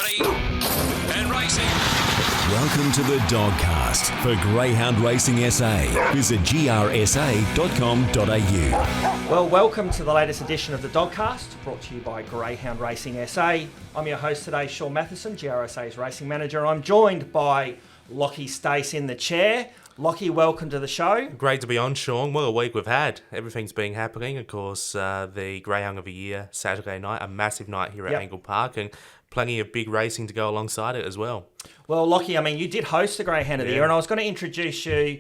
Ready and racing. Welcome to the Dogcast for Greyhound Racing SA. Visit grsa.com.au. Well, welcome to the latest edition of the Dogcast, brought to you by Greyhound Racing SA. I'm your host today, Shaun Mathieson, GRSA's racing manager. I'm joined by Lachlan Stace in the chair. Lachie, welcome to the show. Great to be on, Shaun. What a week we've had. Everything's been happening. Of course, the Greyhound of the Year, Saturday night, a massive night here at Angle Park, and plenty of big racing to go alongside it as well. Well, Lachie, I mean, you did host the Greyhound of the Year, and I was going to introduce you.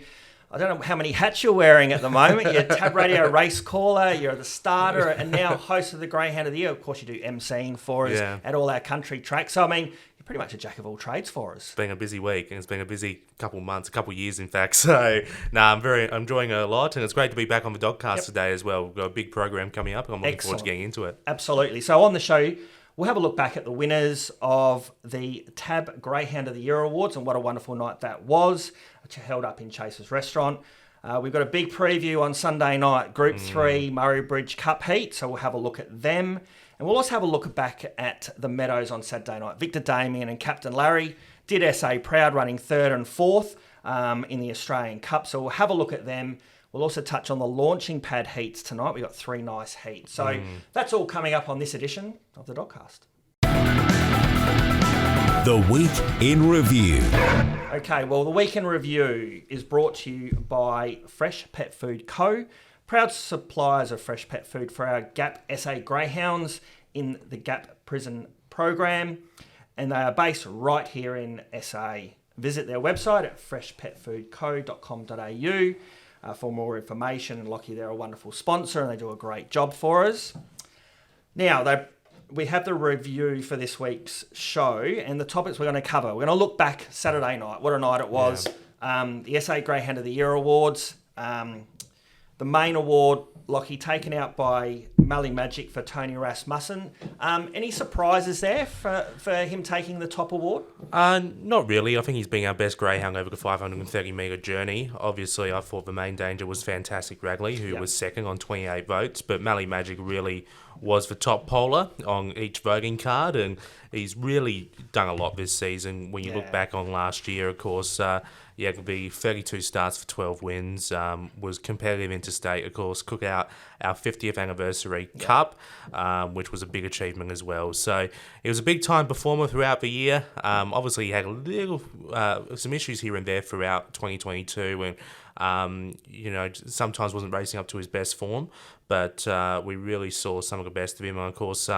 I don't know how many hats you're wearing at the moment. You're Tab Radio race caller, you're the starter, and now host of the Greyhound of the Year. Of course, you do emceeing for us at all our country tracks. So, I mean, you're pretty much a jack of all trades for us. It's been a busy week, and it's been a busy couple months, a couple years, in fact. So, I'm enjoying it a lot, and it's great to be back on the Dogcast today as well. We've got a big program coming up, and I'm looking forward to getting into it. Absolutely. So, on the show, we'll have a look back at the winners of the TAB Greyhound of the Year Awards, and what a wonderful night that was, which held up in Chase's Restaurant. We've got a big preview on Sunday night, Group 3 Murray Bridge Cup Heat, so we'll have a look at them. And we'll also have a look back at the Meadows on Saturday night. Victor Damien and Captain Larry did SA proud, running 3rd and 4th in the Australian Cup, so we'll have a look at them. We'll also touch on the launching pad heats tonight. We've got 3 nice heats. So that's all coming up on this edition of the Dogcast. The Week in Review. Okay, well, the Week in Review is brought to you by Fresh Pet Food Co., proud suppliers of fresh pet food for our GAP SA Greyhounds in the GAP Prison program, and they are based right here in SA. Visit their website at freshpetfoodco.com.au for more information. And Lachie, they're a wonderful sponsor and they do a great job for us. Now, we have the review for this week's show and the topics we're going to cover. We're going to look back Saturday night. What a night it was. The SA Greyhound of the Year Awards. The main award, Lachie, taken out by Mallee Magic for Tony Rasmussen. Any surprises there for him taking the top award? Not really. I think he's been our best greyhound over the 530-metre journey. Obviously, I thought the main danger was Fantastic Ragley, who was second on 28 votes, but Mallee Magic really was the top poller on each voting card, and he's really done a lot this season. When you look back on last year, of course, it could be 32 starts for 12 wins, was competitive interstate, of course, took out our 50th anniversary cup, which was a big achievement as well. So he was a big time performer throughout the year. Obviously, he had some issues here and there throughout 2022, and sometimes wasn't racing up to his best form, but we really saw some of the best of him. And of course,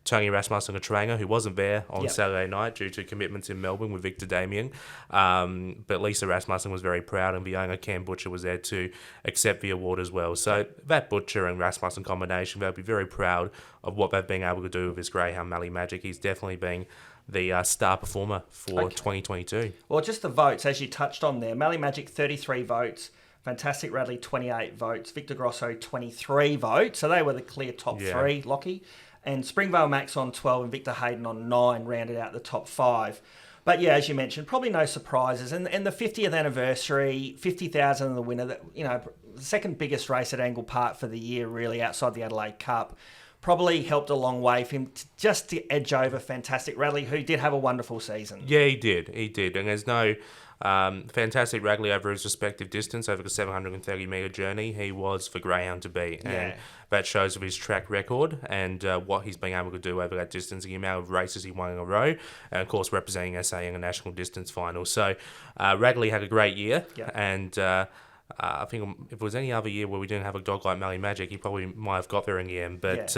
Tony Rasmussen, a trainer who wasn't there on Saturday night due to commitments in Melbourne with Victor Damien. But Lisa Rasmussen was very proud, and the owner, Cam Butcher, was there to accept the award as well. So that Butcher and Rasmussen combination, they'll be very proud of what they've been able to do with his greyhound, Mallee Magic. He's definitely been the star performer for 2022. Well, just the votes, as you touched on there. Mallee Magic, 33 votes. Fantastic Radley, 28 votes. Victor Grosso, 23 votes. So they were the clear top three, Lachie. And Springvale Max on 12 and Victor Hayden on 9 rounded out the top 5. But yeah, as you mentioned, probably no surprises. And the 50th anniversary, 50,000 of the winner, the second biggest race at Angle Park for the year, really, outside the Adelaide Cup. Probably helped a long way for him to edge over Fantastic Radley, who did have a wonderful season. Yeah, he did. And there's no Fantastic Ragley over his respective distance over the 730-metre journey. He was the greyhound to beat. And that shows of his track record and what he's been able to do over that distance, the amount of races he won in a row, and of course representing SA in a national distance final. So Ragley had a great year, and I think if it was any other year where we didn't have a dog like Mallee Magic, he probably might have got there in the end. But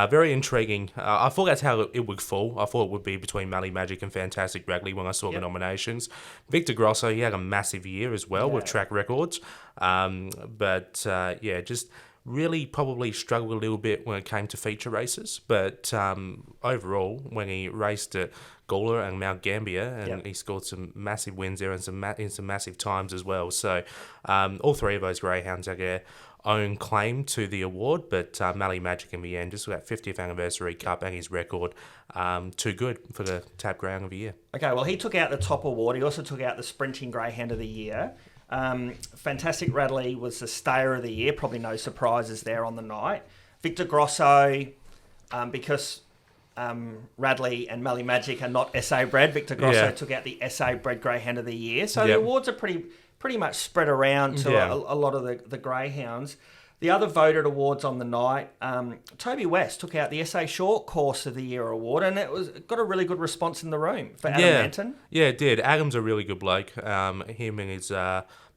very intriguing. I thought that's how it would fall. I thought it would be between Mallee Magic and Fantastic Ragley when I saw the nominations. Victor Grosso, he had a massive year as well with track records. Just really probably struggled a little bit when it came to feature races. But overall, when he raced at Gawler and Mount Gambier, and he scored some massive wins there and some massive times as well. So all three of those greyhounds have their own claim to the award, but Mallee Magic in the end, just that 50th anniversary cup and his record, too good for the TAB Greyhound of the Year. Okay, well, he took out the top award. He also took out the Sprinting Greyhound of the Year. Fantastic Radley was the stayer of the year. Probably no surprises there on the night. Victor Grosso, because Radley and Mallee Magic are not SA bred. Victor Grosso took out the SA bred Greyhound of the Year. So the awards are pretty much spread around to a lot of the greyhounds. The other voted awards on the night, Toby West took out the SA Short Course of the Year award, and it got a really good response in the room for Adam Manton. Yeah, it did. Adam's a really good bloke. Him and his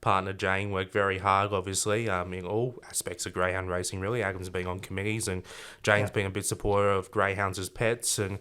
partner Jane work very hard, obviously, in all aspects of greyhound racing, really. Adam's been on committees, and Jane's been a bit supporter of greyhounds as pets, and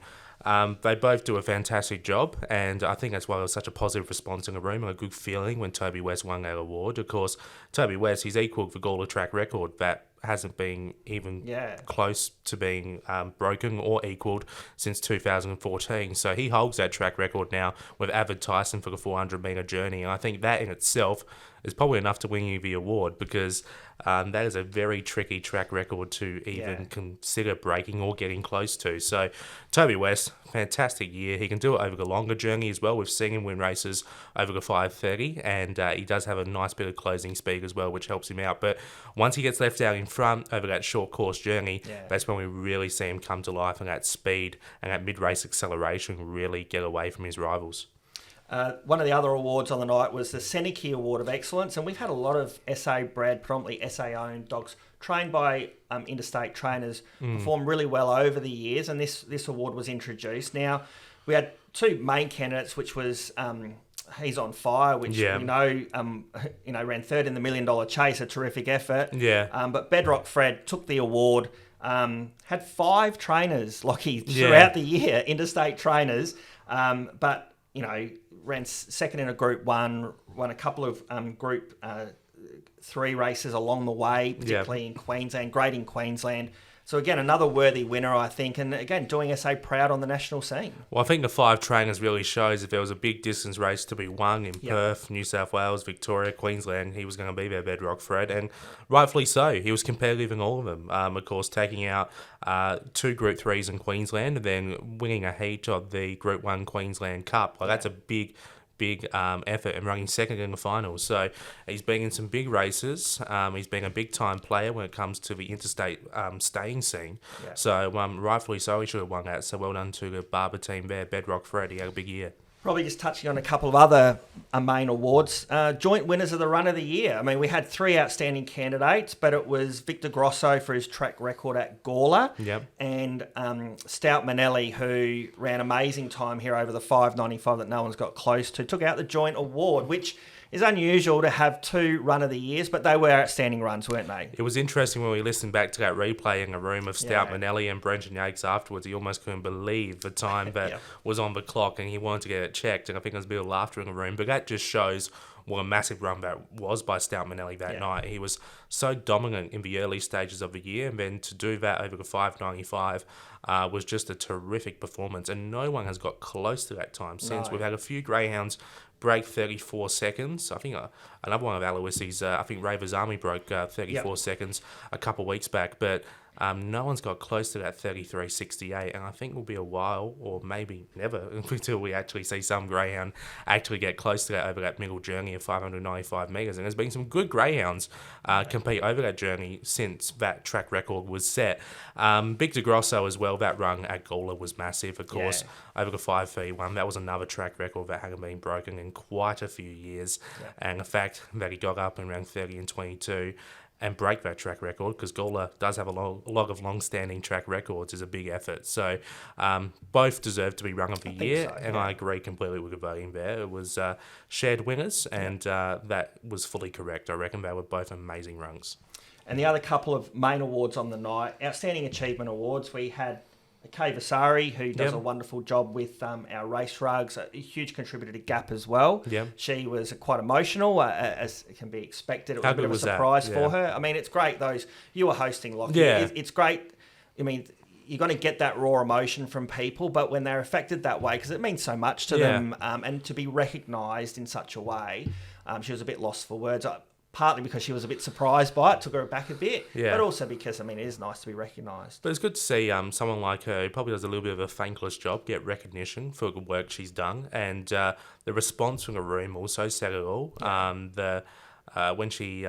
they both do a fantastic job, and I think that's why there was such a positive response in the room and a good feeling when Toby West won that award. Of course, Toby West, he's equalled the Gawler track record that hasn't been even close to being broken or equalled since 2014. So he holds that track record now with Avid Tyson for the 400-metre journey, and I think that in itself is probably enough to win you the award, because that is a very tricky track record to even consider breaking or getting close to. So Toby West, fantastic year. He can do it over the longer journey as well. We've seen him win races over the 5:30, and he does have a nice bit of closing speed as well, which helps him out. But once he gets left out in front over that short course journey, that's when we really see him come to life, and that speed and that mid-race acceleration really get away from his rivals. One of the other awards on the night was the Seneca Award of Excellence, and we've had a lot of SA bred, predominantly SA owned dogs trained by interstate trainers perform really well over the years, and this award was introduced. Now, we had two main candidates, which was He's on Fire, which we know ran third in the $1 Million Chase, a terrific effort. But Bedrock Fred took the award. Had 5 trainers, Lockie, throughout the year, interstate trainers, but ran second in a Group 1, won a couple of Group 3 races along the way, particularly in Queensland, great in Queensland. So again, another worthy winner, I think, and again, doing SA proud on the national scene. Well, I think the 5 trainers really shows if there was a big distance race to be won in Perth, New South Wales, Victoria, Queensland, he was going to be there, Bedrock Fred, and rightfully so. He was competitive in all of them. Of course, taking out 2 Group 3s in Queensland and then winning a heat of the Group 1 Queensland Cup. That's a big effort, and running second in the finals. So he's been in some big races. He's been a big time player when it comes to the interstate staying scene. So rightfully so, he should have won that. So well done to the Barber team there. Bedrock Fred, he had a big year. Probably just touching on a couple of other main awards. Joint winners of the Run of the Year. I mean, we had 3 outstanding candidates, but it was Victor Grosso for his track record at Gawler, and Stout Manelli, who ran amazing time here over the 5:95 that no one's got close to, took out the joint award, which is unusual to have 2 Run of the Years, but they were outstanding runs, weren't they? It was interesting when we listened back to that replay in the room of Stout Manelli and Brenton Yates afterwards. He almost couldn't believe the time that was on the clock, and he wanted to get it checked, and I think there was a bit of laughter in the room, but that just shows what a massive run that was by Stout Manelli that night. He was so dominant in the early stages of the year, and then to do that over the 5:95 was just a terrific performance, and no one has got close to that time since. We've had a few greyhounds break 34 seconds. I think another one of Aloisi's, I think Raver's Army broke 34 seconds a couple of weeks back, but no one's got close to that 33.68, and I think it will be a while, or maybe never, until we actually see some greyhound actually get close to that over that middle journey of 595 metres. And there's been some good greyhounds compete over that journey since that track record was set. Victor Grosso as well, that run at Gawler was massive, of course, over the 5:31. That was another track record that hadn't been broken in quite a few years, and the fact that he got up and ran 30 and 22 and break that track record, because Gawler does have a lot of long-standing track records, is a big effort. So both deserve to be Run of the Year, and I agree completely with the voting there. It was shared winners, and that was fully correct. I reckon they were both amazing runs. And the other couple of main awards on the night, Outstanding Achievement Awards, we had Kay Vasari, who does a wonderful job with our race rugs, a huge contributor to Gap as well. She was quite emotional, as can be expected. It was a bit of a surprise for her. I mean, it's great, you were hosting, Lockie. It's great. I mean, you're going to get that raw emotion from people, but when they're affected that way, because it means so much to them, and to be recognised in such a way, she was a bit lost for words. Partly because she was a bit surprised by it, took her back a bit, but also because, I mean, it is nice to be recognised. But it's good to see someone like her, who probably does a little bit of a thankless job, get recognition for the work she's done, and the response from the room also said it all. When she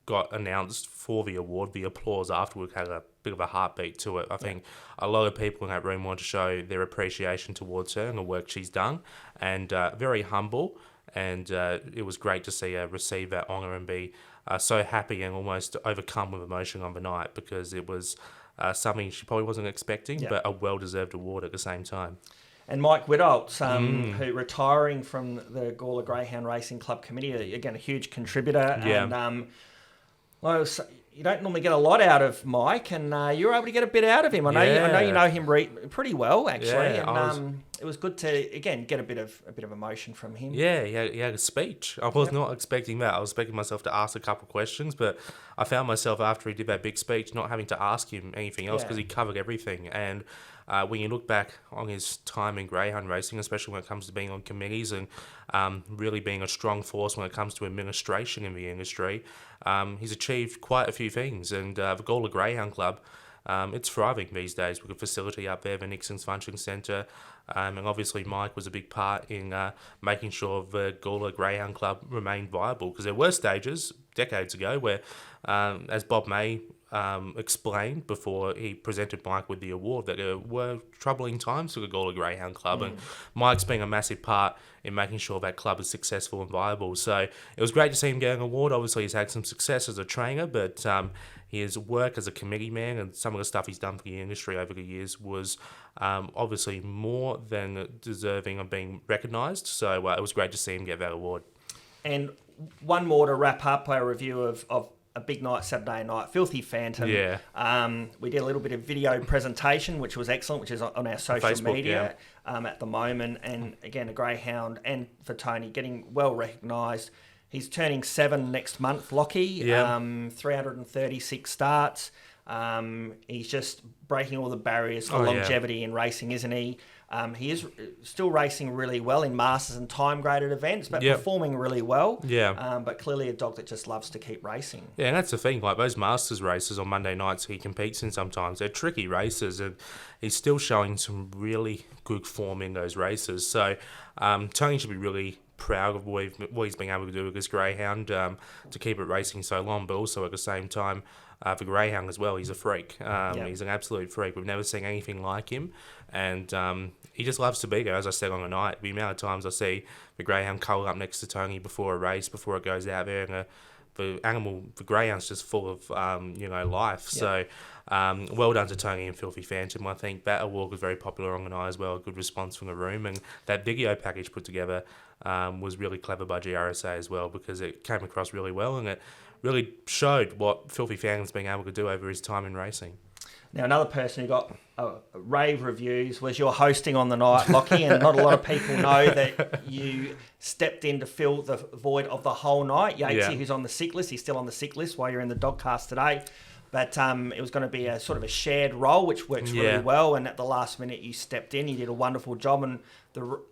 got announced for the award, the applause afterward had a bit of a heartbeat to it. I think a lot of people in that room want to show their appreciation towards her and the work she's done, and very humble. And it was great to see her receive that honour and be so happy and almost overcome with emotion on the night, because it was something she probably wasn't expecting, but a well-deserved award at the same time. And Mike Widdoltz, who retiring from the Gawler Greyhound Racing Club Committee, again, a huge contributor. Yeah. And you don't normally get a lot out of Mike, and you were able to get a bit out of him. I know you know him pretty well, actually. Yeah, and it was good to, again, get a bit of emotion from him. Yeah, he had a speech. I was not expecting that. I was expecting myself to ask a couple of questions, but I found myself after he did that big speech not having to ask him anything else, because he covered everything. And when you look back on his time in greyhound racing, especially when it comes to being on committees and really being a strong force when it comes to administration in the industry, he's achieved quite a few things. And the Gawler Greyhound Club, it's thriving these days with a facility up there, the Nixon's Function Centre, and obviously Mike was a big part in making sure the Gawler Greyhound Club remained viable, because there were stages decades ago where, as Bob May explained before he presented Mike with the award, that there were troubling times for the Gawler Greyhound Club, and Mike's been a massive part in making sure that club is successful and viable. So it was great to see him get an award. Obviously he's had some success as a trainer, but his work as a committee man and some of the stuff he's done for the industry over the years was obviously more than deserving of being recognised. So it was great to see him get that award. And one more to wrap up our review of a big night Saturday night, Filthy Phantom. Yeah. We did a little bit of video presentation, which was excellent, which is on our social Facebook, media at the moment. And again, a greyhound, and for Tony, getting well recognised. He's turning 7 next month, Lockie. Yeah. 336 starts. He's just breaking all the barriers for longevity in racing, isn't he? He is still racing really well in masters and time-graded events, but performing really well. Yeah. But clearly a dog that just loves to keep racing. Yeah, and that's the thing. Like those masters races on Monday nights he competes in sometimes, they're tricky races, and he's still showing some really good form in those races. So Tony should be really proud of what he's been able to do with this greyhound to keep it racing so long, but also at the same time, for greyhound as well, he's a freak. He's an absolute freak. We've never seen anything like him, and he just loves to be there. As I said on the night, the amount of times I see the greyhound cuddle up next to Tony before a race, before it goes out there, and the greyhound's just full of life. So well done to Tony and Filthy Phantom. I think that award was very popular on the night as well. A good response from the room, and that video package put together was really clever by GRSA as well, because it came across really well, and it really showed what Filthy Phantom's been able to do over his time in racing. Now, another person who got rave reviews was your hosting on the night, Lockie, and not a lot of people know that you stepped in to fill the void of the whole night. Yatesy, who's on the sick list, he's still on the sick list while you're in the Dogcast today. But it was going to be a sort of a shared role, which works really well. And at the last minute, you stepped in. You did a wonderful job. And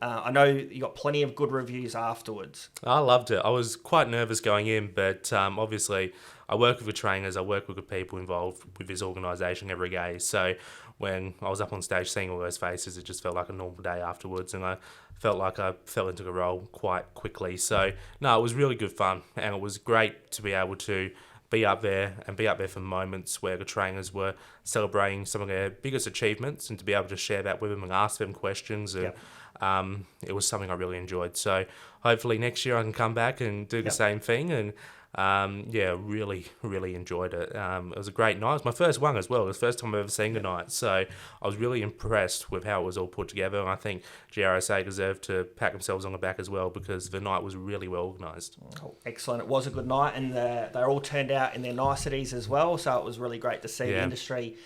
I know you got plenty of good reviews afterwards. I loved it. I was quite nervous going in, but obviously I work with the trainers. I work with the people involved with this organisation every day. So when I was up on stage seeing all those faces, it just felt like a normal day afterwards. And I felt like I fell into the role quite quickly. So, no, it was really good fun. And it was great to be able to be up there for moments where the trainers were celebrating some of their biggest achievements, and to be able to share that with them and ask them questions. And it was something I really enjoyed. So hopefully next year I can come back and do the same thing. And really, really enjoyed it. It was a great night. It was my first one as well. It was the first time I've ever seen the night. So I was really impressed with how it was all put together. And I think GRSA deserved to pat themselves on the back as well, because the night was really well organised. Oh, excellent. It was a good night, and they all turned out in their niceties as well. So it was really great to see the industry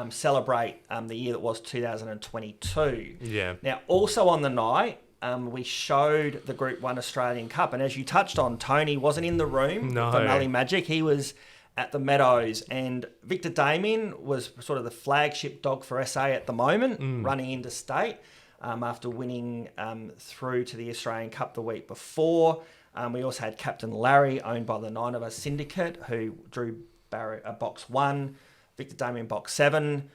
celebrate the year that was 2022. Yeah. Now, also on the night, we showed the Group 1 Australian Cup, and as you touched on, Tony wasn't in the room for Mallee Magic. He was at the Meadows, and Victor Damien was sort of the flagship dog for SA at the moment, running into state after winning through to the Australian Cup the week before. We also had Captain Larry, owned by the 9 of Us Syndicate, who drew box 1, Victor Damien box 7.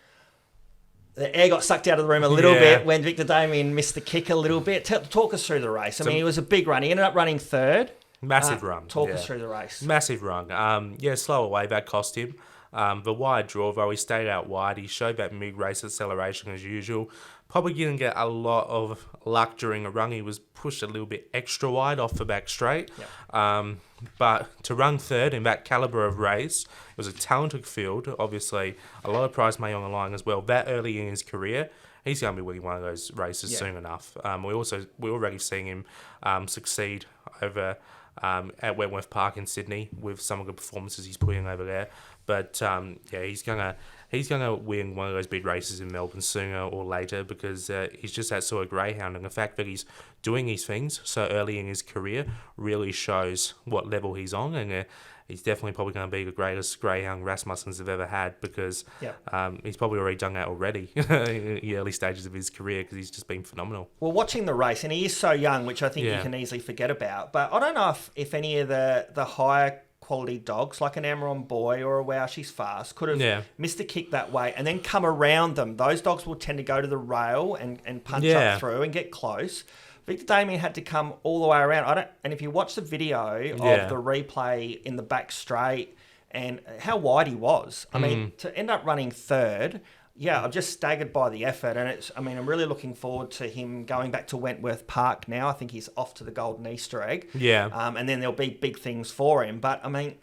The air got sucked out of the room a little bit when Victor Damien missed the kick a little bit. Talk us through the race. I mean, it was a big run. He ended up running third. Massive run. Talk us through the race. Massive run. Slow away. That cost him. The wide draw, though, he stayed out wide. He showed that mid-race acceleration as usual. Probably didn't get a lot of luck during a run. He was pushed a little bit extra wide off the back straight. Yep. But to run third in that calibre of race, it was a talented field. Obviously, a lot of prize money on the line as well. That early in his career, he's going to be winning one of those races soon enough. We're already seeing him succeed over at Wentworth Park in Sydney with some of the performances he's putting over there. But he's gonna win one of those big races in Melbourne sooner or later because he's just that sort of greyhound, and the fact that he's doing these things so early in his career really shows what level he's on, and he's definitely probably going to be the greatest greyhound Rasmussen's have ever had because he's probably already done that already in the early stages of his career because he's just been phenomenal. Well, watching the race, and he is so young, which I think you can easily forget about, but I don't know if any of the higher quality dogs like an Amaron Boy or a Wow She's Fast could have missed a kick that way and then come around them. Those dogs will tend to go to the rail and punch up through and get close. Victor Damien had to come all the way around. And if you watch the video of the replay in the back straight and how wide he was, I mean, to end up running third, I'm just staggered by the effort. And I'm really looking forward to him going back to Wentworth Park now. I think he's off to the Golden Easter Egg. Yeah. And then there'll be big things for him. But, I mean,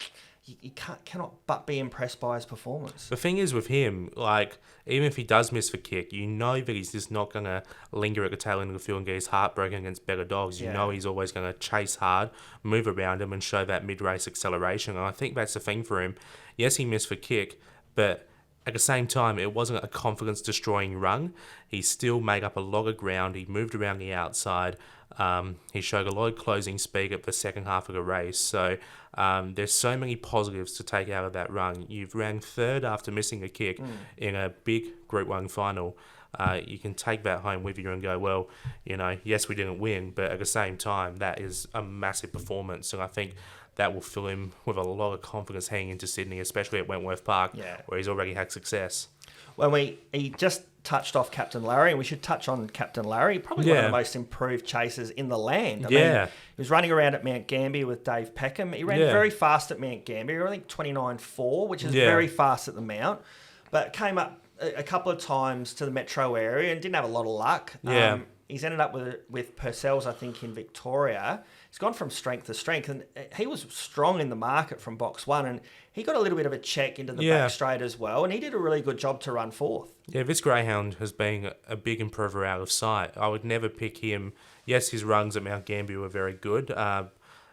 you cannot but be impressed by his performance. The thing is with him, like, even if he does miss the kick, you know that he's just not going to linger at the tail end of the field and get his heart broken against better dogs. You know he's always going to chase hard, move around him and show that mid-race acceleration. And I think that's the thing for him. Yes, he missed the kick, but at the same time, it wasn't a confidence-destroying run. He still made up a lot of ground. He moved around the outside. He showed a lot of closing speed at the second half of the race. So there's so many positives to take out of that run. You've ran third after missing a kick in a big Group 1 final. You can take that home with you and go, well, yes, we didn't win, but at the same time, that is a massive performance. And I think that will fill him with a lot of confidence heading into Sydney, especially at Wentworth Park, where he's already had success. Well, he just touched off Captain Larry, and we should touch on Captain Larry, probably one of the most improved chasers in the land. I mean, he was running around at Mount Gambier with Dave Peckham. He ran very fast at Mount Gambier, I think 29.4, which is very fast at the Mount, but came up a couple of times to the metro area and didn't have a lot of luck. He's ended up with Purcell's, I think, in Victoria. He's gone from strength to strength, and he was strong in the market from box one, and he got a little bit of a check into the back straight as well, and he did a really good job to run fourth. Yeah, this greyhound has been a big improver out of sight. I would never pick him. Yes, his runs at Mount Gambier were very good,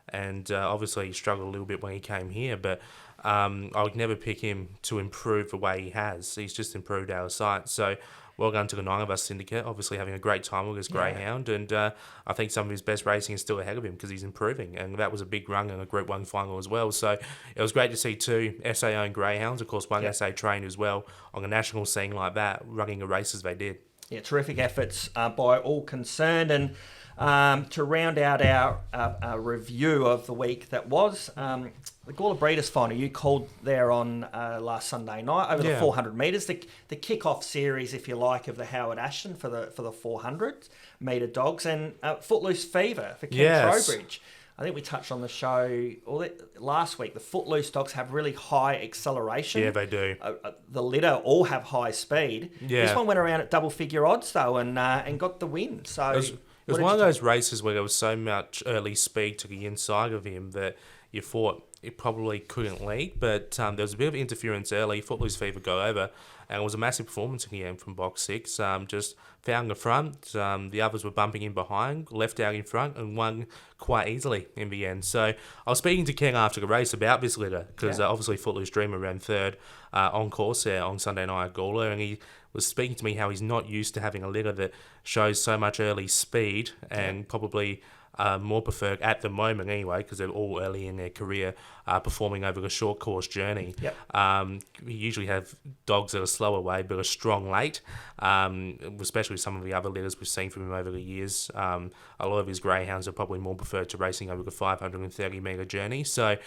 and obviously he struggled a little bit when he came here, but I would never pick him to improve the way he has. He's just improved out of sight. So well done to the 9 of us syndicate, obviously having a great time with his greyhound, and I think some of his best racing is still ahead of him because he's improving, and that was a big run in a Group 1 final as well. So it was great to see 2 SA-owned greyhounds, of course one SA trained as well, on a national scene like that, running the races they did. Yeah, terrific efforts by all concerned, and to round out our review of the week that was, the Gawler Breeders' Final, you called there on last Sunday night over the 400 metres, the kick-off series, if you like, of the Howard Ashton for the 400 metre dogs, and Footloose Fever for Ken Trowbridge. I think we touched on the show last week. The Footloose dogs have really high acceleration. Yeah, they do. The litter all have high speed. Yeah. This one went around at double-figure odds, though, and got the win. So it was one of those races where there was so much early speed to the inside of him that you thought it probably couldn't lead, but there was a bit of interference early. Footloose Fever go over, and it was a massive performance in the end from box 6. Just found the front, the others were bumping in behind, left out in front, and won quite easily in the end. So I was speaking to Ken after the race about this litter, because obviously Footloose Dreamer ran third on course there on Sunday night at Gawler, and he was speaking to me how he's not used to having a litter that shows so much early speed, and probably more preferred at the moment anyway, because they're all early in their career performing over the short course journey. We usually have dogs that are slower way but are strong late, especially some of the other litters we've seen from him over the years. A lot of his greyhounds are probably more preferred to racing over the 530 metre journey, so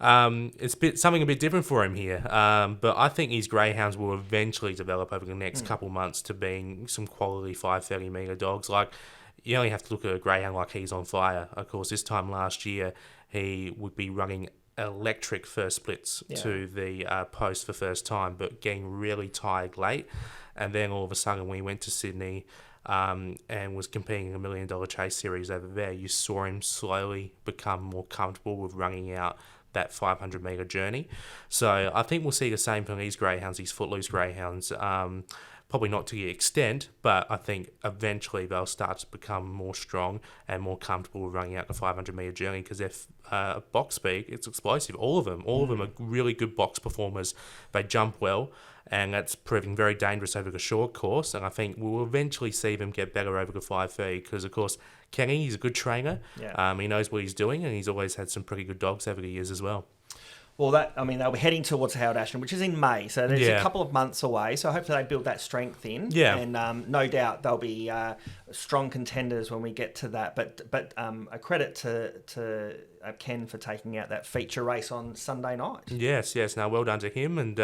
it's something a bit different for him here, but I think his greyhounds will eventually develop over the next couple months to being some quality 530 metre dogs. Like, you only have to look at a greyhound like He's on Fire. Of course, this time last year, he would be running electric first splits to the post for first time, but getting really tired late. And then all of a sudden, when he went to Sydney and was competing in a $1 Million Chase series over there, you saw him slowly become more comfortable with running out that 500-metre journey. So I think we'll see the same from these greyhounds, these footloose greyhounds. Probably not to the extent, but I think eventually they'll start to become more strong and more comfortable with running out the 500-metre journey because their box speed, it's explosive. All of them are really good box performers. They jump well, and that's proving very dangerous over the short course. And I think we'll eventually see them get better over the 530 because, of course, Kenny, he's a good trainer. Yeah. He knows what he's doing, and he's always had some pretty good dogs over the years as well. Well, they'll be heading towards Howard Ashton, which is in May, so there's a couple of months away. So hopefully they build that strength in, and no doubt they'll be strong contenders when we get to that. But a credit to Ken for taking out that feature race on Sunday night. Yes. Now, well done to him, and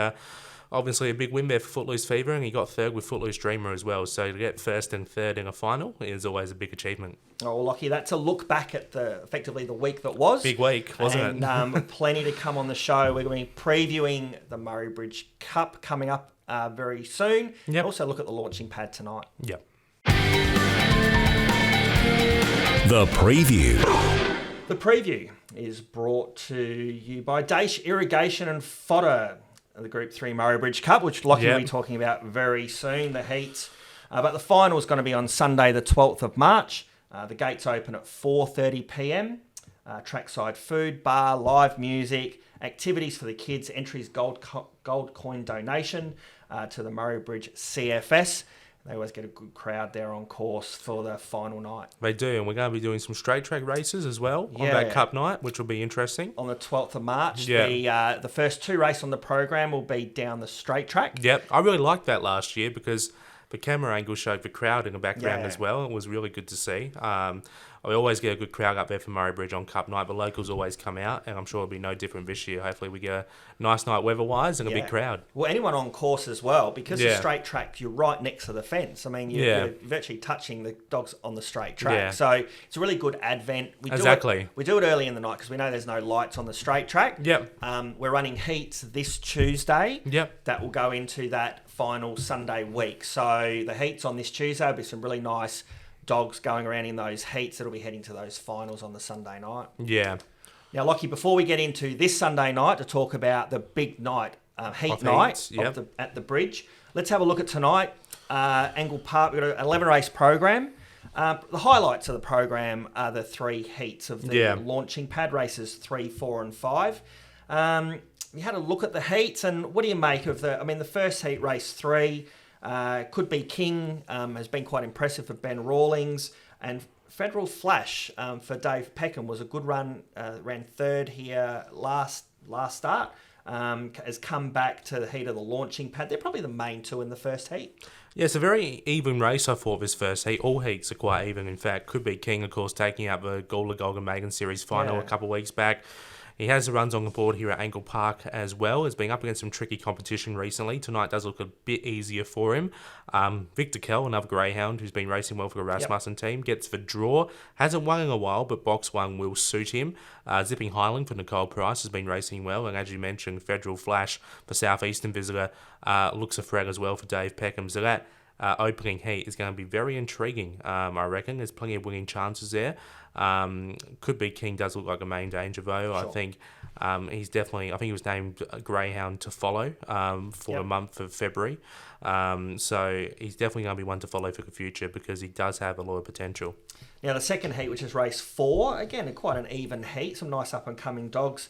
obviously a big win there for Footloose Fever, and he got third with Footloose Dreamer as well. So to get first and third in a final is always a big achievement. Oh, well, Lockie, that's a look back at effectively the week that was. Big week, wasn't it? And plenty to come on the show. We're going to be previewing the Murray Bridge Cup coming up very soon. Yep. Also look at the launching pad tonight. Yep. The preview. The preview is brought to you by Daesh Irrigation and Fodder, the Group 3 Murray Bridge Cup, which Lockie will be talking about very soon, the heats. But the final is going to be on Sunday, the 12th of March. The gates open at 4:30pm. Trackside food, bar, live music, activities for the kids, entries, gold coin donation to the Murray Bridge CFS. They always get a good crowd there on course for the final night. They do, and we're going to be doing some straight track races as well on that cup night, which will be interesting. On the 12th of March, the first two races on the program will be down the straight track. Yep, I really liked that last year because the camera angle showed the crowd in the background as well. It was really good to see. We always get a good crowd up there for Murray Bridge on Cup night, but locals always come out, and I'm sure it'll be no different this year. Hopefully we get a nice night weather-wise and a big crowd. Well, anyone on course as well, because the straight track, you're right next to the fence. I mean, you're virtually touching the dogs on the straight track. Yeah. So it's a really good advent. We do it early in the night because we know there's no lights on the straight track. Yep. We're running heats this Tuesday. Yep. That will go into that final Sunday week. So the heats on this Tuesday will be some really nice dogs going around in those heats that'll be heading to those finals on the Sunday night. Yeah. Now, Lockie, before we get into this Sunday night to talk about the big night, heat night at the bridge, let's have a look at tonight. Angle Park, we've got an 11-race program. The highlights of the program are the three heats of the launching pad races 3, 4 and 5. You had a look at the heats, and what do you make of the first heat, race 3, Could Be King, has been quite impressive for Ben Rawlings, and Federal Flash for Dave Peckham was a good run, ran third here last start, has come back to the heat of the launching pad. They're probably the main two in the first heat. Yeah, it's a very even race, I thought, this first heat. All heats are quite even, in fact. Could Be King, of course, taking out the Gawler Golden Maiden Series final a couple of weeks back. He has the runs on the board here at Angle Park as well. Has been up against some tricky competition recently. Tonight does look a bit easier for him. Victor Kell, another greyhound who's been racing well for the Rasmussen team, gets the draw. Hasn't won in a while, but box one will suit him. Zipping Highland for Nicole Price has been racing well. And as you mentioned, Federal Flash for Southeastern Visitor looks a threat as well for Dave Peckham. So that opening heat is going to be very intriguing, I reckon. There's plenty of winning chances there. Could Be King does look like a main danger, though. Sure. I think he's definitely, I think he was named a greyhound to follow for the month of February. So he's definitely going to be one to follow for the future because he does have a lot of potential. Now, the second heat, which is race 4, again, quite an even heat. Some nice up-and-coming dogs.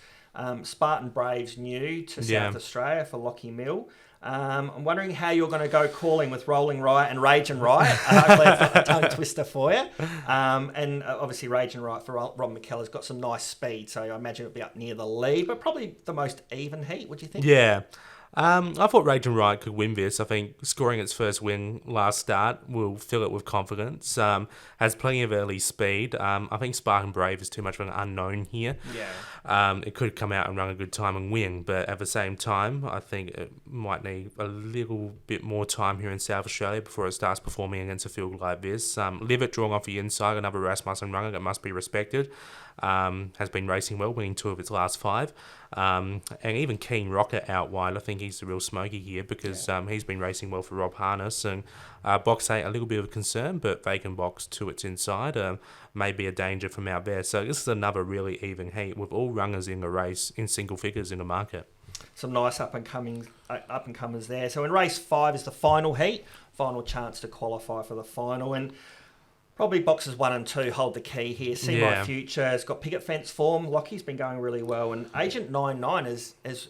Spartan Braves new to South Australia for Lockie Mill. I'm wondering how you're going to go calling with Rolling Riot and Rage and Riot. Hopefully I've got the tongue twister for you. And obviously Rage and Riot for Rob McKellar's got some nice speed, so I imagine it'll be up near the lead, but probably the most even heat, would you think? Yeah. I thought Raging Riot could win this. I think scoring its first win last start will fill it with confidence. Has plenty of early speed. I think Spark and Brave is too much of an unknown here. Yeah. It could come out and run a good time and win, but at the same time, I think it might need a little bit more time here in South Australia before it starts performing against a field like this. Livet drawing off the inside, another Rasmussen runner that must be respected. Has been racing well, winning 2 of its last 5. And even Keen Rocket out wide, I think he's the real smoky here because he's been racing well for Rob Harness. And box 8, a little bit of a concern, but vacant box 2 its inside may be a danger from out there. So this is another really even heat with all runners in the race in single figures in the market. Some nice up and comers there. So in race 5 is the final heat, final chance to qualify for the final, and probably boxes 1 and 2 hold the key here. See My Future has got picket fence form. Lockie's been going really well, and Agent 99 has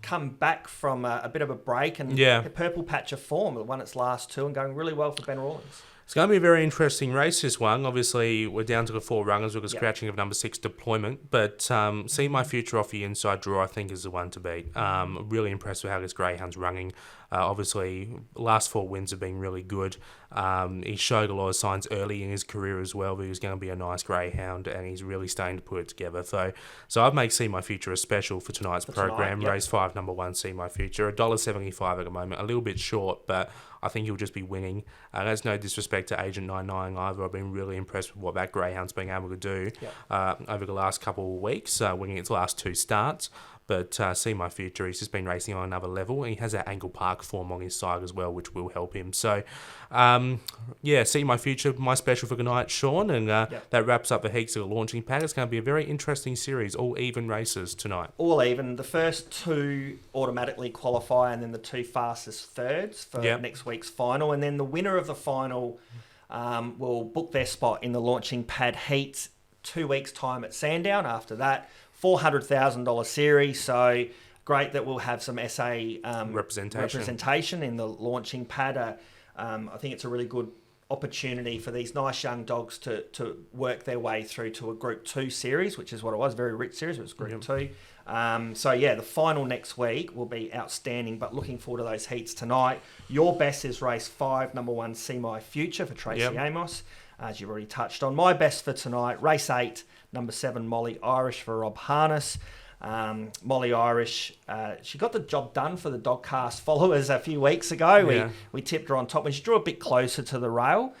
come back from a bit of a break and a purple patch of form, won its last 2 and going really well for Ben Rawlings. It's going to be a very interesting race, this one. Obviously, we're down to the 4 runners with a scratching of number 6 deployment. But See My Future off the inside draw, I think, is the one to beat. Really impressed with how this Greyhound's running. Obviously, last 4 wins have been really good. He showed a lot of signs early in his career as well that he was going to be a nice Greyhound, and he's really starting to put it together. So I'd make See My Future a special for tonight's program. Race 5, number 1, See My Future. $1.75 at the moment, a little bit short, but I think he'll just be winning. That's no disrespect to Agent 99 either. I've been really impressed with what that Greyhound's been able to do over the last couple of weeks, winning its last 2 starts. But See My Future, he's just been racing on another level, and he has that Angle Park form on his side as well, which will help him. So, See My Future, my special for tonight, Shaun, and that wraps up the heats of the launching pad. It's going to be a very interesting series, all even races tonight. All even. The first 2 automatically qualify, and then the 2 fastest thirds for next week's final, and then the winner of the final will book their spot in the launching pad heats 2 weeks' time at Sandown. After that, $400,000 series, so great that we'll have some SA representation in the launching pad. I think it's a really good opportunity for these nice young dogs to work their way through to a Group 2 series, which is what it was, very rich series. It was Group 2. The final next week will be outstanding, but looking forward to those heats tonight. Your best is race 5, number 1, See My Future for Tracy Amos, as you've already touched on. My best for tonight, race 8, number 7, Mallee Irish for Rob Harness. Mallee Irish, she got the job done for the Dogcast followers a few weeks ago. We tipped her on top, and she drew a bit closer to the rail.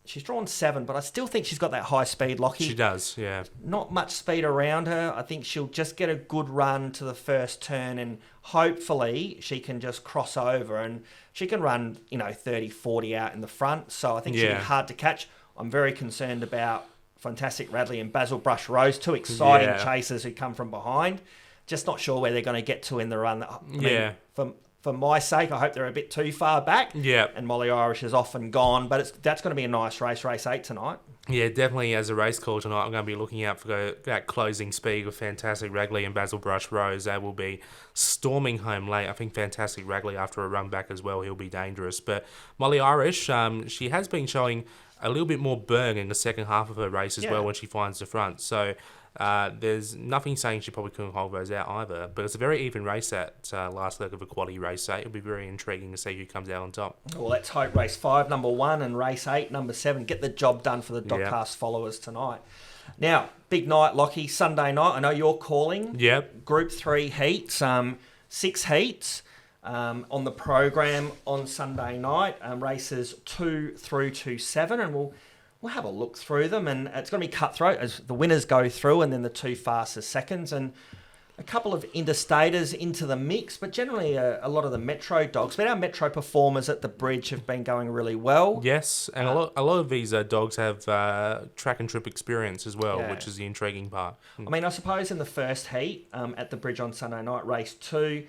She's drawn 7, but I still think she's got that high speed, Lockie. She does, yeah. Not much speed around her. I think she'll just get a good run to the first turn, and hopefully she can just cross over, and she can run, 30, 40 out in the front. So I think she'll be hard to catch. I'm very concerned about Fantastic Radley and Basil Brush Rose, 2 exciting chasers who come from behind. Just not sure where they're going to get to in the run. For my sake, I hope they're a bit too far back. Yeah. And Mallee Irish is off and gone, but that's going to be a nice race 8 tonight. Yeah, definitely as a race call tonight, I'm going to be looking out for that closing speed with Fantastic Radley and Basil Brush Rose. They will be storming home late. I think Fantastic Radley, after a run back as well, he'll be dangerous. But Mallee Irish, she has been showing a little bit more burn in the second half of her race as well when she finds the front. So there's nothing saying she probably couldn't hold those out either. But it's a very even race at last leg of a quality race 8. It'll be very intriguing to see who comes out on top. Well, let's hope race 5, number 1, and race 8, number 7, get the job done for the Dogcast followers tonight. Now, big night, Lockie, Sunday night. I know you're calling. Yep. Group 3 heats, 6 heats. On the program on Sunday night, races 2 through to 7, and we'll have a look through them, and it's going to be cutthroat as the winners go through, and then the 2 fastest seconds, and a couple of interstaters into the mix, but generally a lot of the Metro dogs. But our Metro performers at the bridge have been going really well. Yes, and a lot of these dogs have track and trip experience as well, which is the intriguing part. I mean, I suppose in the first heat at the bridge on Sunday night, race 2,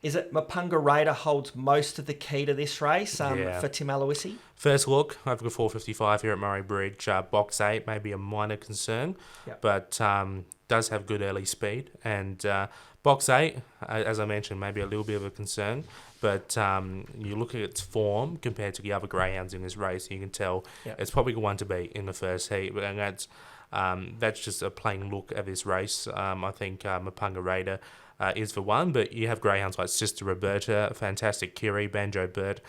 is it Mapunga Raider holds most of the key to this race for Tim Aloisi? First look, over the 455 here at Murray Bridge, box 8 may be a minor concern, but does have good early speed. And box 8, as I mentioned, maybe a little bit of a concern, but you look at its form compared to the other greyhounds in this race, you can tell it's probably the one to beat in the first heat, and that's That's just a plain look at this race. I think Mapunga Raider is for one, but you have greyhounds like Sister Roberta, Fantastic Kiri, Banjo Bird,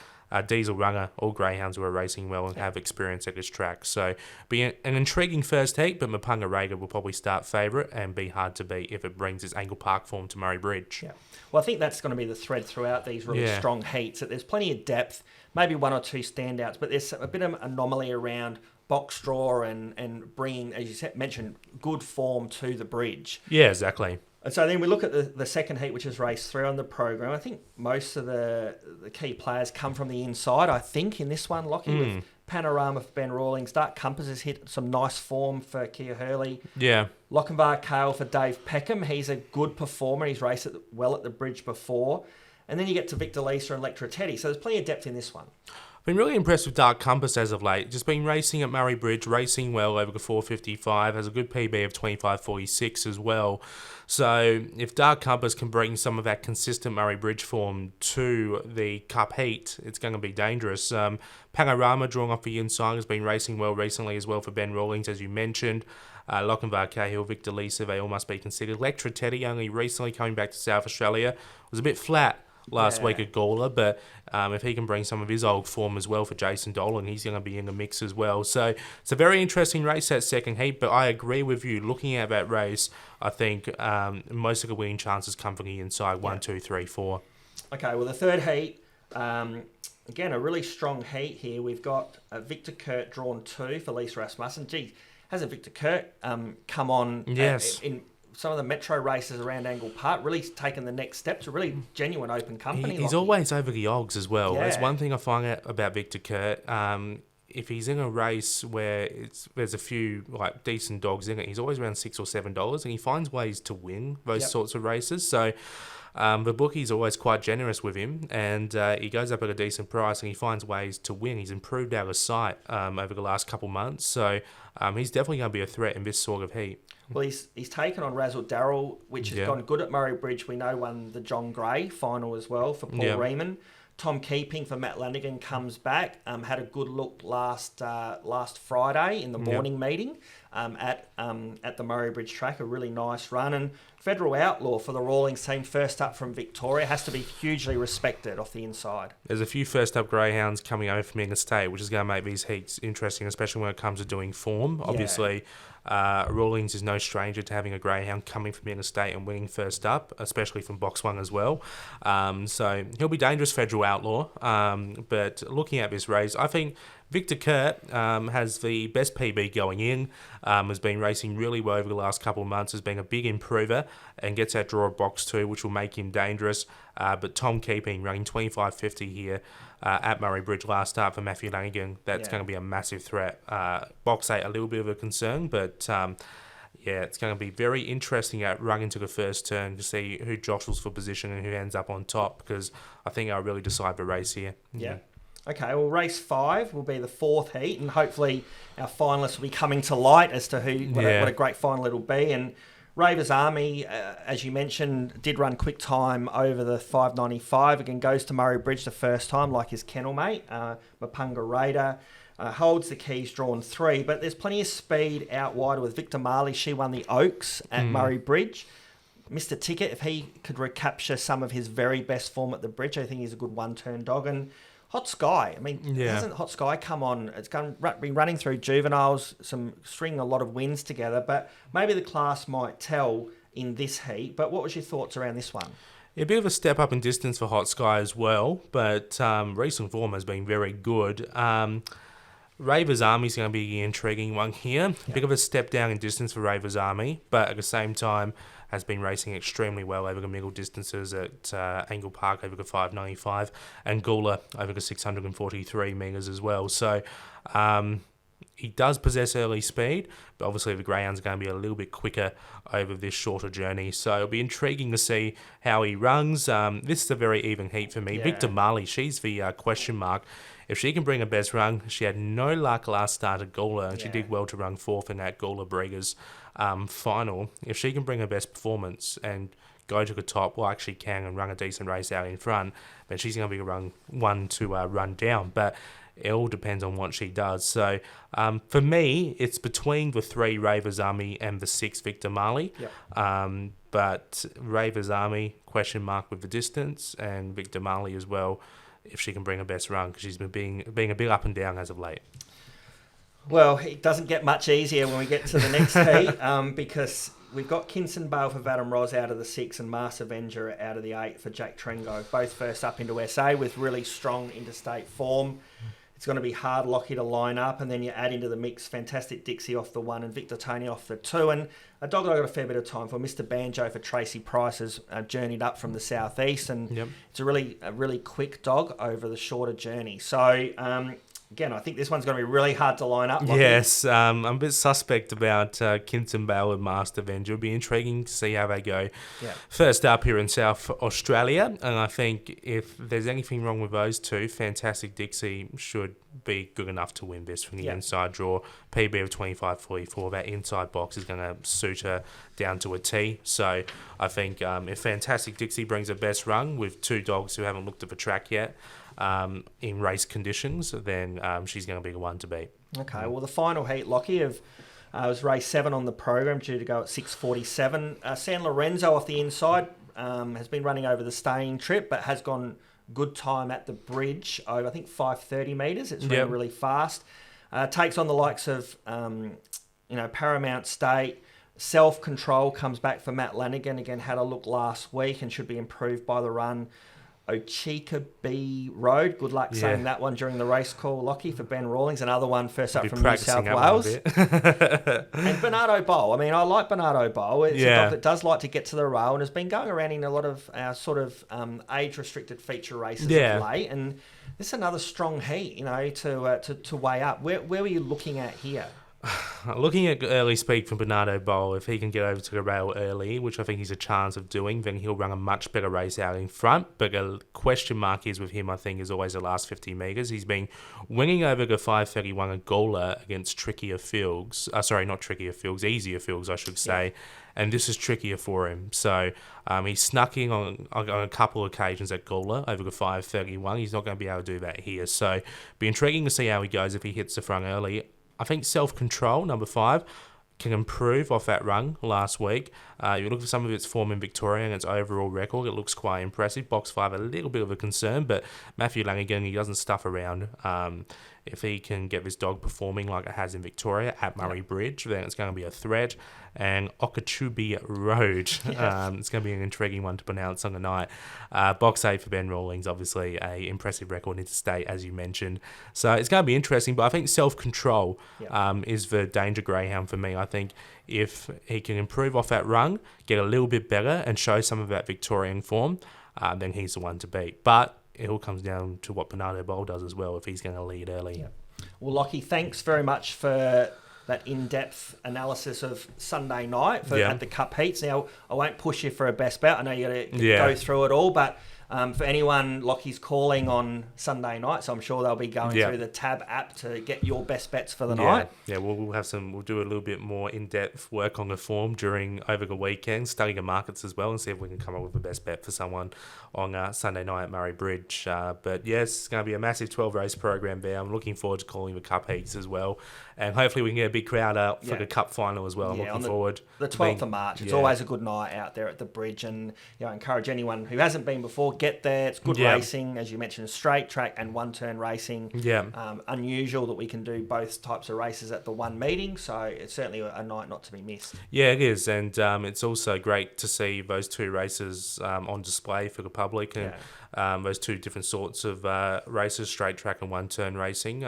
Diesel Runner, all greyhounds who are racing well and have experience at this track. So be an intriguing first heat, but Mapunga Raider will probably start favourite and be hard to beat if it brings its Angle Park form to Murray Bridge. Yeah. Well, I think that's going to be the thread throughout these really strong heats, that there's plenty of depth, maybe one or two standouts, but there's a bit of anomaly around box draw and bringing, as you mentioned, good form to the bridge. Yeah, exactly. And so then we look at the second heat, which is race 3 on the program. I think most of the key players come from the inside, I think, in this one, Lockie, with Panorama for Ben Rawlings. Dark Compass has hit some nice form for Kia Hurley. Yeah. Lochinvar Kale for Dave Peckham. He's a good performer. He's raced well at the bridge before. And then you get to Victor Lisa and Electra Teddy. So there's plenty of depth in this one. I've been really impressed with Dark Compass as of late. Just been racing at Murray Bridge, racing well over the 455, has a good PB of 25.46 as well. So if Dark Compass can bring some of that consistent Murray Bridge form to the Cup heat, it's going to be dangerous. Panorama, drawing off the inside, has been racing well recently as well for Ben Rawlings, as you mentioned. Lochinvar Cahill, Victor Lisa, they all must be considered. Electra Teddy, only recently coming back to South Australia, was a bit flat last week at Gawler, but if he can bring some of his old form as well for Jason Dolan, he's going to be in the mix as well. So it's a very interesting race, that second heat, but I agree with you. Looking at that race, I think most of the winning chances come from the inside, 1, 2, 3, 4. Okay, well, the third heat, again, a really strong heat here. We've got Victor Kurt drawn 2 for Lisa Rasmussen. Gee, hasn't Victor Kurt come on in some of the metro races around Angle Park, really taken the next step to really genuine open company? He's always over the odds as well. That's one thing I find out about Victor Kurt. If he's in a race where there's a few like decent dogs in it, he's always around $6 or $7, and he finds ways to win those sorts of races. So the bookie's always quite generous with him, and he goes up at a decent price, and he finds ways to win. He's improved out of sight over the last couple months, so he's definitely going to be a threat in this sort of heat. Well, he's taken on Razzle Darrell, which has gone good at Murray Bridge. We know won the John Gray final as well for Paul Riemann. Tom Keeping for Matt Lanigan comes back. Had a good look last Friday in the morning meeting at the Murray Bridge track. A really nice run. And Federal Outlaw for the Rawlings team, first up from Victoria, has to be hugely respected off the inside. There's a few first up greyhounds coming over from Interstate, which is going to make these heats interesting, especially when it comes to doing form. Obviously, Rawlings is no stranger to having a greyhound coming from Interstate and winning first up, especially from Box 1 as well. So he'll be dangerous, Federal Outlaw. But looking at this race, I think Victor Kurt has the best PB going in, has been racing really well over the last couple of months, has been a big improver and gets that draw of Box 2, which will make him dangerous. But Tom Keeping running 25.50 here at Murray Bridge last start for Matthew Lanigan, that's going to be a massive threat. Box 8, a little bit of a concern, but it's going to be very interesting at run into the first turn to see who jostles for position and who ends up on top, because I think I'll really decide the race here. Yeah. Okay, well, race 5 will be the fourth heat, and hopefully our finalists will be coming to light as to what a great final it'll be. And Ravers Army, as you mentioned, did run quick time over the 595. Again, goes to Murray Bridge the first time, like his kennel mate, Mapunga Raider. Holds the keys, drawn 3, but there's plenty of speed out wide with Victor Mallee. She won the Oaks at Murray Bridge. Mr. Ticket, if he could recapture some of his very best form at the bridge, I think he's a good one-turn dog. And Hot Sky, hasn't Hot Sky come on? It's been running through juveniles, stringing a lot of wins together, but maybe the class might tell in this heat. But what was your thoughts around this one? A bit of a step up in distance for Hot Sky as well, but recent form has been very good. Ravers Army is going to be an intriguing one here. A bit of a step down in distance for Ravers Army, but at the same time has been racing extremely well over the middle distances at Angle Park over the 595 and Gawler over the 643 metres as well. So he does possess early speed, but obviously the greyhounds are going to be a little bit quicker over this shorter journey. So it'll be intriguing to see how he runs. This is a very even heat for me. Yeah. Victor Mallee, she's the question mark. If she can bring a best run, she had no luck last start at Gawler, and she did well to run 4th in that Gawler Breeders final. If she can bring her best performance and go to the top, well, actually can, and run a decent race out in front, then she's going to be one to run down. But It all depends on what she does. So for me, it's between the 3 Ravers Army and the 6 Victor Mallee. Yep. But Ravers Army, question mark with the distance, and Victor Mallee as well, if she can bring her best run, because she's been being a bit up and down as of late. Well, it doesn't get much easier when we get to the next heat because we've got Kinson Bale for Vadam Ros out of the 6 and Master Avenger out of the 8 for Jake Trengo, both first up into SA with really strong interstate form. It's going to be hard Lockie to line up, and then you add into the mix Fantastic Dixie off the 1 and Victor Tony off the 2. And a dog that I got a fair bit of time for, Mr. Banjo for Tracy Price, has journeyed up from the southeast, and it's a really quick dog over the shorter journey. So again, I think this one's going to be really hard to line up. Yes, I'm a bit suspect about Kinson Bale and Master Avenger. It'll be intriguing to see how they go. Yeah. First up here in South Australia, and I think if there's anything wrong with those two, Fantastic Dixie should be good enough to win this from the inside draw. PB of 25.44. That inside box is going to suit her down to a T. So I think if Fantastic Dixie brings her best run with 2 dogs who haven't looked at the track yet, in race conditions, then she's going to be the one to beat. Okay, well, the final heat, Lockie, was race 7 on the program, due to go at 6:47. San Lorenzo off the inside has been running over the staying trip, but has gone good time at the bridge over, I think, 530 metres. It's running really fast. Takes on the likes of, Paramount State. Self-Control comes back for Matt Lanigan. Again, had a look last week and should be improved by the run. Ochika B Road. Good luck saying that one during the race call, Lockie, for Ben Rawlings. Another one first up from New South Wales. And Bernardo Bowl. I mean, I like Bernardo Bowl. It's a dog that does like to get to the rail and has been going around in a lot of our sort of age-restricted feature races of late. And this is another strong heat, to weigh up. Where were you looking at here? Looking at early speed from Bernardo Bowl, if he can get over to the rail early, which I think he's a chance of doing, then he'll run a much better race out in front. But a question mark is with him, I think, is always the last 50 metres. He's been winning over the 5:31 at Gola against trickier fields. Easier fields, I should say. And this is trickier for him. So he's snuck in on a couple of occasions at Gola over the 5:31. He's not going to be able to do that here. So be intriguing to see how he goes if he hits the front early. I think Self-Control, number 5, can improve off that run last week. You look at some of its form in Victoria and its overall record, it looks quite impressive. Box 5, a little bit of a concern, but Matthew Lanigan, he doesn't stuff around. If he can get this dog performing like it has in Victoria at Murray Bridge, then it's going to be a threat. And Okachubi Road, it's going to be an intriguing one to pronounce on the night. Box 8 for Ben Rawlings, obviously a impressive record interstate, as you mentioned. So it's going to be interesting, but I think Self-Control is the danger greyhound for me. I think if he can improve off that run, get a little bit better and show some of that Victorian form, then he's the one to beat. But it all comes down to what Bernardo Bowl does as well, if he's going to lead early. Yeah. Well, Lockie, thanks very much for that in-depth analysis of Sunday night at the Cup Heats. Now, I won't push you for a best bet. I know you got to go through it all, but for anyone, Lockie's calling on Sunday night, so I'm sure they'll be going through the TAB app to get your best bets for the night. Yeah, we'll do a little bit more in-depth work on the form over the weekend, study the markets as well, and see if we can come up with the best bet for someone on Sunday night at Murray Bridge. But yes, it's going to be a massive 12-race program there. I'm looking forward to calling the Cup Heats as well, and hopefully we can get a big crowd out for the Cup final as well. I'm looking forward. The 12th of March. It's always a good night out there at the bridge, and I encourage anyone who hasn't been before, get there. It's good racing, as you mentioned, straight track and one-turn racing. Unusual that we can do both types of races at the one meeting, so it's certainly a night not to be missed. Yeah, it is, and it's also great to see those 2 races on display for the public, and those 2 different sorts of races, straight track and one-turn racing.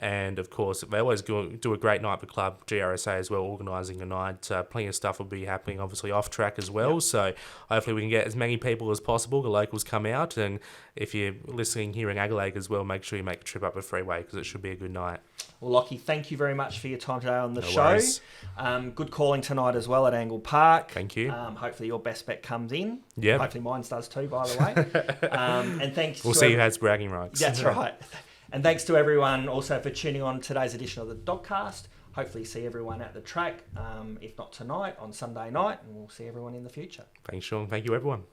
And of course, they always do a great night for club, GRSA as well, organising a night. Plenty of stuff will be happening, obviously, off track as well. So hopefully we can get as many people as possible. The locals come out. And if you're listening here in Adelaide as well, make sure you make a trip up the freeway because it should be a good night. Well, Lockie, thank you very much for your time today on the show. Good calling tonight as well at Angle Park. Thank you. Hopefully your best bet comes in. Yeah. Hopefully mine does too, by the way. And thanks. We'll see who has bragging rights. That's right. And thanks to everyone also for tuning on today's edition of the Dogcast. Hopefully see everyone at the track, if not tonight, on Sunday night, and we'll see everyone in the future. Thanks, Shaun. Thank you, everyone.